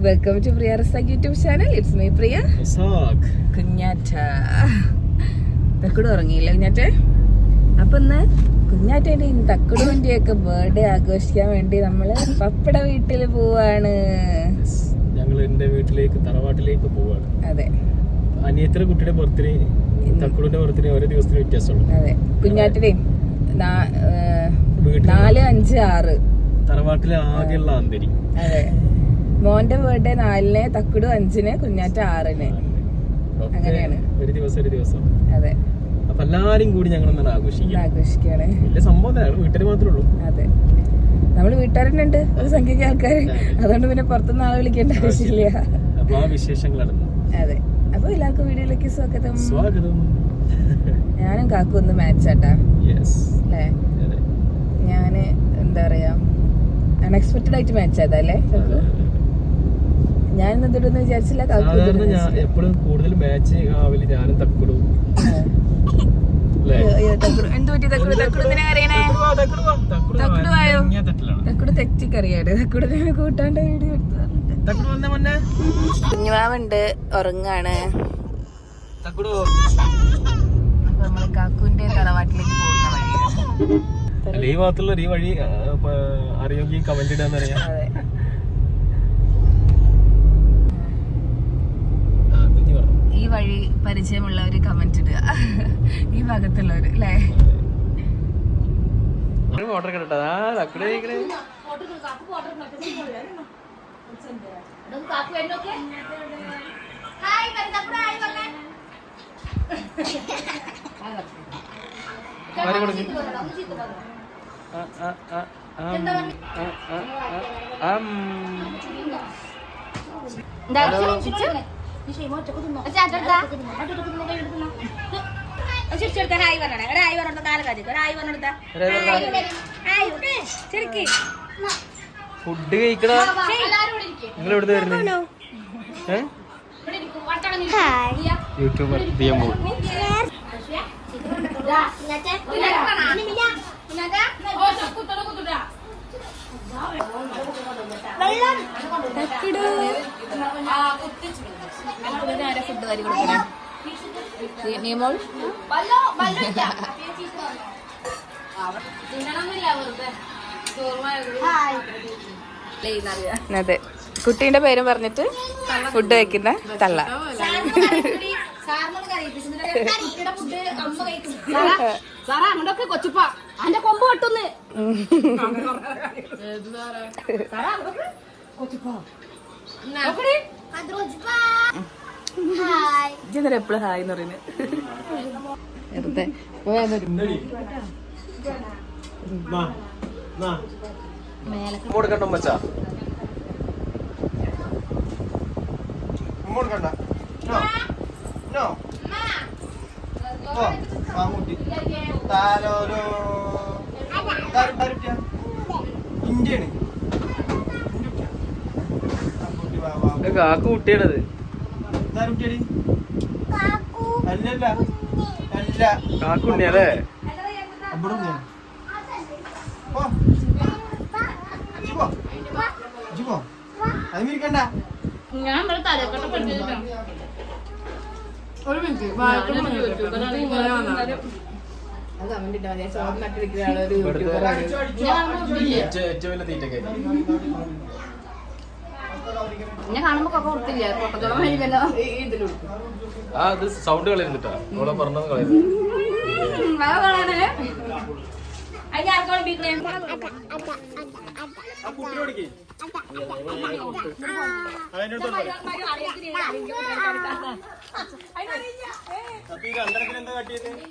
Welcome to Priya Razak YouTube channel. It's me Priya. കുഞ്ഞാറ്റ തക്കുട് ഉറങ്ങിയില്ല കുഞ്ഞാറ്റെ. അപ്പൊ ഇന്ന് കുഞ്ഞാറ്റേന്റെയും തക്കുടുവിന്റെയൊക്കെ ബർത്ത്ഡേ ആഘോഷിക്കാൻ വേണ്ടി നമ്മള് പപ്പട വീട്ടിൽ പോവാണ്. ഞങ്ങൾ എന്റെ വീട്ടിലേക്ക് തറവാട്ടിലേക്ക് പോവാണ്. അതെ, അനിയത്തിയുടെ കുട്ടിയുടെ ബർത്ത്ഡേ തക്കുടിന്റെ ബർത്ത്ഡേ ഓരോ ദിവസത്തിന് വ്യത്യാസമുള്ളൂ. അതെ, കുഞ്ഞാറ്റയുടെയും 4, 5, 6 തറവാട്ടിലെ ആകെയുള്ള ആന്തരി. അതെ, മോന്റെ ബർത്ത്ഡേ 4-ന്, തക്കുടു 5-ന്, കുഞ്ഞാറ്റ 6-ന്. അങ്ങനെയാണ് ഒരു ദിവസം. അതെ, അപ്പൊ എല്ലാരും കൂടി ഞങ്ങൾ ആഘോഷിക്കാണ്. വലിയ സംഭവം വീട്ടിൽ മാത്രമേ ഉള്ളൂ. അതെ, നമ്മള് വീട്ടുകാരന്നെ ഉണ്ട് ഒരു സംഖ്യക്ക് ആൾക്കാര്, അതുകൊണ്ട് പിന്നെ പുറത്തുനിന്ന് ആളെ വിളിക്കേണ്ട ആവശ്യമില്ല. അപ്പൊ ആ വിശേഷങ്ങളാണ്. അതെ, അപ്പൊ എല്ലാവർക്കും വീഡിയോയിലേക്ക് സ്വാഗതം. ഞാനും കാക്കും ഒന്ന് മാച്ചാട്ടാ അല്ലേ. ഞാന് എന്താ പറയാ, അൺഎക്സ്പെക്ടഡ് ആയിട്ട് മാച്ച് ആയതല്ലേ. ഞാൻ ഇതൊന്നും വിചാരിച്ചില്ല. എപ്പോഴും കൂടുതൽ മാച്ച് ആവില്ല. ഞാനും തക്കുടും. തക്കുട് തെറ്റിക്കറിയാട്. തക്കുടിനെ കൂട്ടാണ്ട് വീഡിയോ കുഞ്ഞുമാവുണ്ട്, ഉറങ്ങാണ്. അപ്പൊ നമ്മള് കാക്കുവിന്റെ തറവാട്ടിലേക്ക് പോകുന്ന വഴിയാണ്. ഈ ഭാഗത്തുള്ള ഈ വഴി അറിയാമെങ്കിൽ കമന്റ് ഇടാന്ന് പറയാം. ഈ വഴി പരിചയമുള്ളവര് കമന്റ് ഇടുക, ഈ ഭാഗത്തുള്ളവര് അല്ലേ. ഫുഡ് കഴിക്കണ നിങ്ങൾ എവിടെ വരുന്നത്? യൂട്യൂബർ ദിയമോൾ. ഫുഡ് കാര്യം കൊടുക്കണേ നിയമോൾ. അതെ, കുട്ടീന്റെ പേരും പറഞ്ഞിട്ട് ഫുഡ് കഴിക്കുന്ന തള്ള. കൊച്ചുപ്പ അന്റെ കൊമ്പ് കെട്ടുന്ന് എപ്പോഴും ഹായ് എന്ന് പറയുന്നത്. കാക്കു കുട്ടിയാണത്. കാക്കുണ്ണിയല്ലേ? ഞാൻ ഒരു മിനിറ്റ് ഞാൻ കാണുമ്പോ കൊക്ക കൊടുത്തില്ല. കൊട്ടത്തോളം മേടിക്കല്ലോ. സൗണ്ട് കളയുന്നിട്ടാ ഇവിടെ പറഞ്ഞത് കളയുന്നു.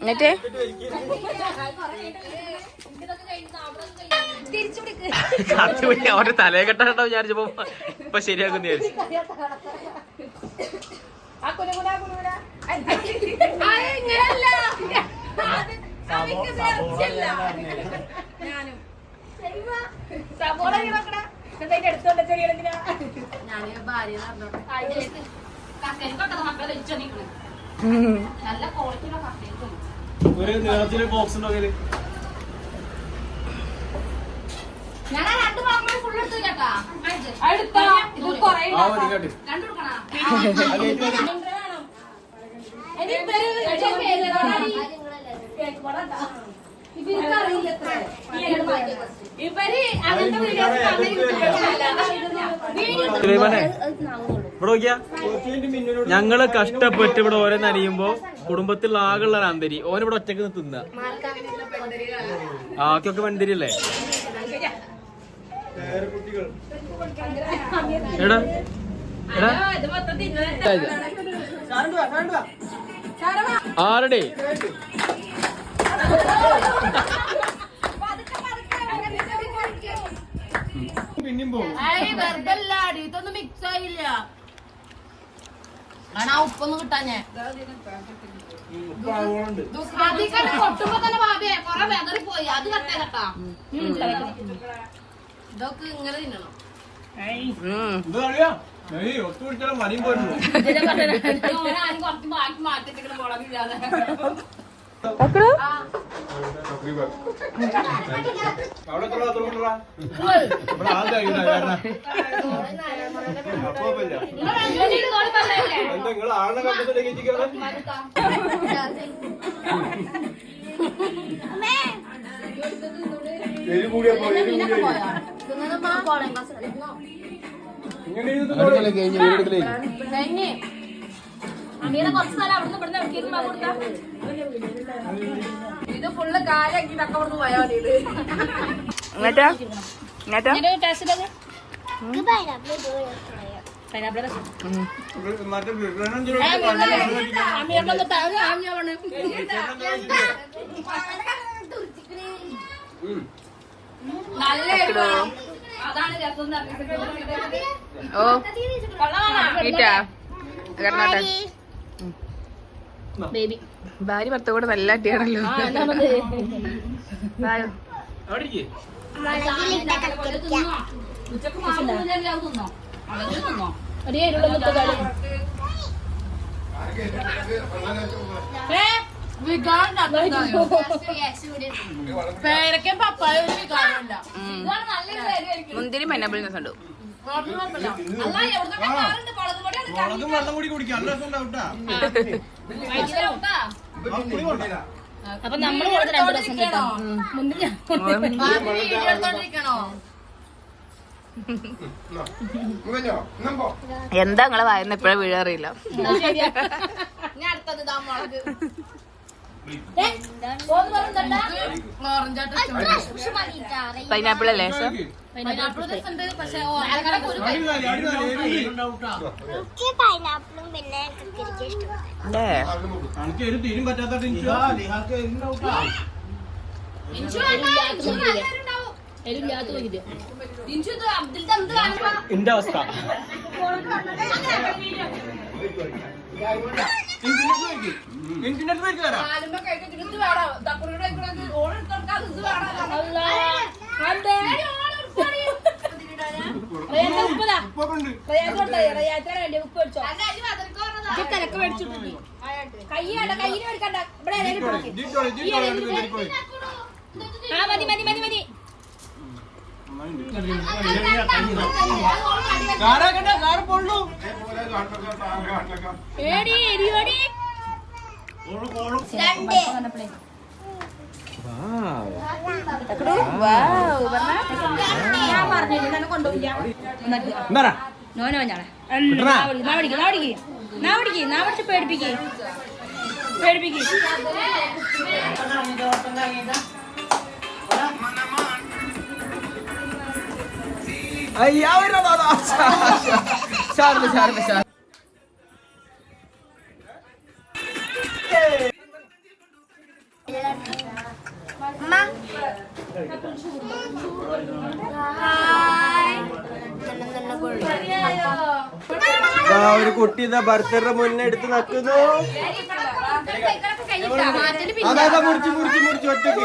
എന്നിട്ട് അവരുടെ തലയെ കെട്ടാട്ടോ വിചാരിച്ചപ്പോ ഇപ്പൊ ശരിയാക്കുന്ന വിചാരിച്ചു. ഒരു നീളത്തില് ബോക്സ് ഉണ്ടോ? ഞാൻ 2 ഫുൾ എടുത്തു ചേട്ടാ. ഇത് കുറെ ഇവിടെ നോക്കിയാ ഞങ്ങള് കഷ്ടപ്പെട്ട് ഇവിടെ ഓരോന്ന് അറിയുമ്പോ കുടുംബത്തിൽ ആകെയുള്ള അന്തരി ഓനിവിടെ ഒറ്റക്ക് തിന്ന ആക്കൊക്കെ വണ്ടിരില്ലേ എടാ എടാ ആരുടെ ഇതൊന്നും മിക്സ് ആയില്ല ഉപ്പൊന്നും കിട്ടാഞ്ഞേ കൊട്ടുമ്പോ തന്നെ ഭാവിയെ കൊറേ വെതറി പോയി അത് കട്ടേ കട്ടാ ഇതൊക്കെ ഇങ്ങനെ തിന്നണം ആരും കുറച്ച് ബാക്കി മാറ്റിട്ട് മുളകില്ലാതെ അമീനെ കുറച്ച് സ്ഥലം അവിടുന്ന് ഇവിടുന്ന് എവിടേക്കും കൊടുത്താ ഇത് ഫുള്ള് കാലാക്കി തക്ക അവിടുന്ന് പോയാ മതി ഇത് നല്ല അതാണ് രസം ഓ ബേബി ഭാര്യ ഭർത്ത കൂടെ നല്ല അടിയാണല്ലോ. പേരക്കും പപ്പായ ഒരു വികാരമില്ല. മുന്തിരി പൈനാപ്പിൾ ഉണ്ട്. അപ്പൊ നമ്മള് കൊടുത്ത 2 ദിവസം കേട്ടോ മുന്തിരി എന്താ നിങ്ങളെ വായന എപ്പോഴും വീഴാറിയില്ല. ഞാൻ അടുത്തത് ഇതാ മുളക് പൈനാപ്പിൾ അല്ലേ പക്ഷേ പൈനാപ്പിളും പിന്നെ എനിക്ക് എന്റെ അവസ്ഥ കയ്യാണ് കയ്യിന് എടുക്കണ്ട ഇവിടെ മതി മതി മതി മതി ഞാൻ പറഞ്ഞു തന്നെ കൊണ്ടുപോയില്ല നോനോ ഞാളെ പേടിപ്പിക്കേ ഒരു കുട്ടി ബർത്ത്ഡേ മുന്നേ എടുത്ത് നക്കുന്നു. അതാ മുറിച്ച് മുറിച്ച് മുറിച്ച് ഒറ്റക്ക്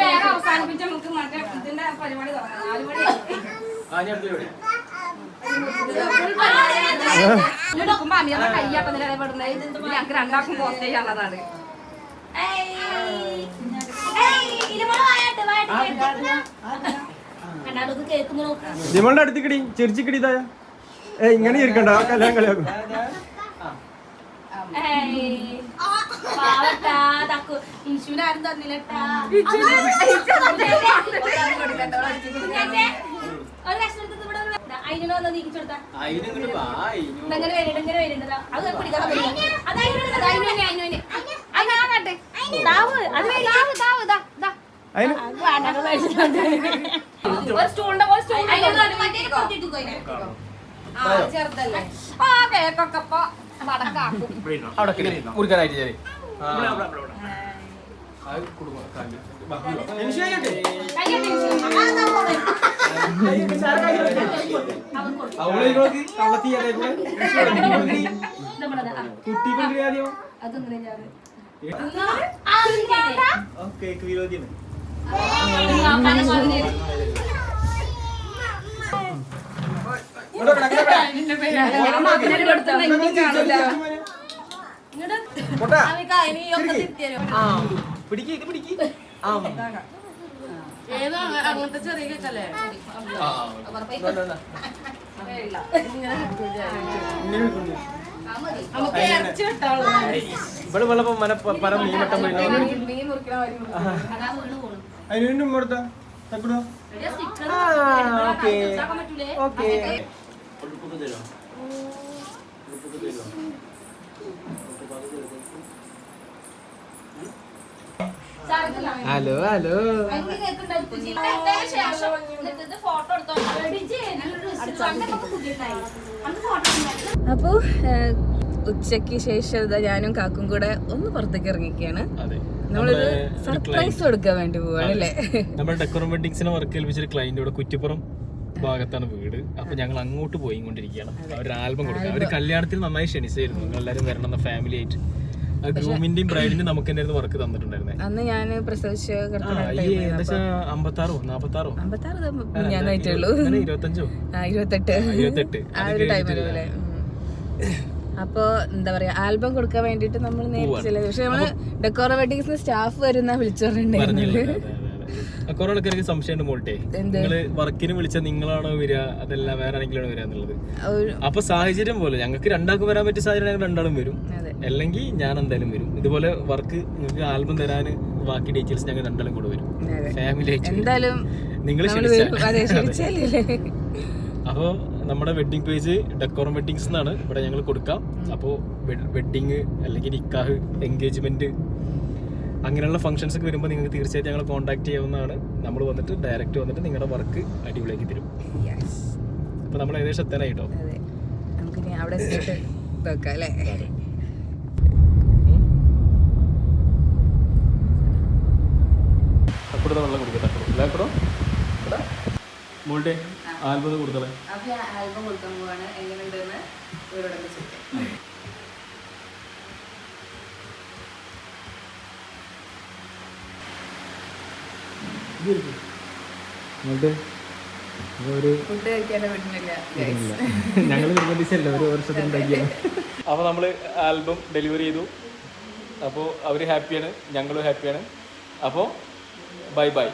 വേറെ അവസാനിപ്പിച്ച നമുക്ക് മറ്റേ ഇതിന്റെ പരിപാടി തുടങ്ങാം 4 മണി നോക്കുമ്പോ അമ്മയുടെ കയ്യാട്ടതിലെ പെടുന്നത് ഞങ്ങൾക്ക് രണ്ടാക്കും പോസ്റ്റ് ചെയ്യാനുള്ളതാണ്. നിങ്ങളുടെ അടുത്തേക്കടി ചിരിച്ചിക്കടി ഇതാ ഇങ്ങനെ ഇരിക്കണ്ട കല്യാണം കളിയാക്കും. ഇൻഷുരാരും തന്നില്ലട്ടാ. ഒരു ലക്ഷം അതിനോട് വന്ന് നീക്കിച്ചെടുത്താ ഇങ്ങനെ വരുന്നുണ്ട് ഇങ്ങനെ വരുന്നുണ്ട്. അത് പിടിക്കാൻ ചെറുതല്ലേ ആ കേക്കൊക്കെ ഇപ്പൊ മടക്കാക്കും. മുറിക്കാനായിട്ട് ശരി അങ്ങനത്തെ ചെറിയ കേക്കല്ലേ ഇവിടെ വെള്ളപ്പോ പല മീൻ വട്ടം അതിനും കൊടുത്താ തക്കടോ ഓക്കെ ഹലോ ഹലോ അപ്പോ ഉച്ചക്ക് ശേഷം ഞാനും കാക്കും കൂടെ ഒന്ന് പുറത്തേക്ക് ഇറങ്ങിക്കാണ്. നമ്മളൊരു സർപ്രൈസ് കൊടുക്കാൻ വേണ്ടി പോവാണല്ലേ. നമ്മുടെ ഡെക്കോറം വെഡിങ്സിനെ വർക്ക് ഏൽപ്പിച്ചൊരു ക്ലൈന്റ് ഇവിടെ കുറ്റിപ്പുറം ഭാഗത്താണ് വീട്. അപ്പൊ ഞങ്ങൾ അങ്ങോട്ട് പോയിക്കൊണ്ടിരിക്കുകയാണ്. ഒരു ആൽബം കൊടുക്കുക. ഒരു കല്യാണത്തിന് നന്നായി ക്ഷണിച്ചായിരുന്നു, നിങ്ങൾ എല്ലാവരും വരണം ഫാമിലി ആയിട്ട്. ഗ്രൂമിന്റെയും ബ്രൈഡിന്റെയും നമുക്ക് തന്നെ വർക്ക് തന്നിട്ടുണ്ടായിരുന്നേ. അന്ന് ഞാൻ പ്രസവിച്ച 56 ഞാനായിട്ടുള്ളൂ 25 28 ആ ഒരു ടൈമിലല്ലേ. അപ്പൊ എന്താ പറയാ ആൽബം കൊടുക്കാൻ വേണ്ടിട്ട് നമ്മൾ നേരിട്ട് പക്ഷെ നമ്മള് ഡെക്കോറ വെഡിങ്സ് സ്റ്റാഫ് വരുന്ന വിളിച്ചു പറഞ്ഞിട്ടുണ്ടായിരുന്നില്ല. കൊറോണക്കാർക്ക് സംശയമുണ്ട് മോൾട്ടെ, നിങ്ങള് വർക്കിന് വിളിച്ച നിങ്ങളാണോ വരിക അതല്ല വേറെ ആരെങ്കിലും വരിക എന്നുള്ളത്. അപ്പൊ സാഹചര്യം പോലെ ഞങ്ങൾക്ക് രണ്ടാൾക്ക് വരാൻ പറ്റിയ സാഹചര്യം ഞങ്ങൾ രണ്ടാളും വരും, അല്ലെങ്കിൽ ഞാൻ എന്തായാലും വരും. ഇതുപോലെ വർക്ക് നിങ്ങൾക്ക് ആൽബം തരാൻ ബാക്കി ഡീറ്റെയിൽസ് ഞങ്ങൾ രണ്ടാളും കൂടെ വരും ഫാമിലി ആയിട്ട്. എന്തായാലും നിങ്ങൾ അപ്പോ നമ്മുടെ വെഡിങ് പേജ് ഡെക്കോറം വെഡിങ്സ് എന്നാണ് ഇവിടെ ഞങ്ങൾ കൊടുക്കാം. അപ്പോൾ വെഡിങ് അല്ലെങ്കിൽ നിക്കാഹ് എൻഗേജ്മെന്റ് അങ്ങനെയുള്ള ഫംഗ്ഷൻസ് ഒക്കെ വരുമ്പോൾ നിങ്ങൾക്ക് തീർച്ചയായിട്ടും ഞങ്ങൾ കോൺടാക്ട് ചെയ്യാവുന്നതാണ്. നമ്മൾ വന്നിട്ട് ഡയറക്റ്റ് വന്നിട്ട് നിങ്ങളുടെ വർക്ക് അടിപൊളിയാക്കി തരും. അപ്പൊ നമ്മൾ ഏകദേശം എത്താനായിട്ടോ. അപ്പുറത്തെ വെള്ളം കുടിക്കട്ടോ മോളുടെ ആൽബം കൊടുത്തേ. ആൽബം കൊടുക്കാൻ പോവാണ്. എങ്ങനെയുണ്ടെന്ന് ഇവരോടൊക്കെ ചോദിക്കാം. ഫുഡ് കഴിക്കാനേ പറ്റുന്നില്ല. ഞങ്ങൾ നിർബന്ധിച്ചല്ല ഒരു വർഷത്തിനുണ്ടാക്കിയാണ്. അപ്പോൾ നമ്മൾ ആൽബം ഡെലിവറി ചെയ്തു. അപ്പോൾ അവർ ഹാപ്പിയാണ്, ഞങ്ങളും ഹാപ്പിയാണ്. അപ്പോൾ ബൈ ബൈ.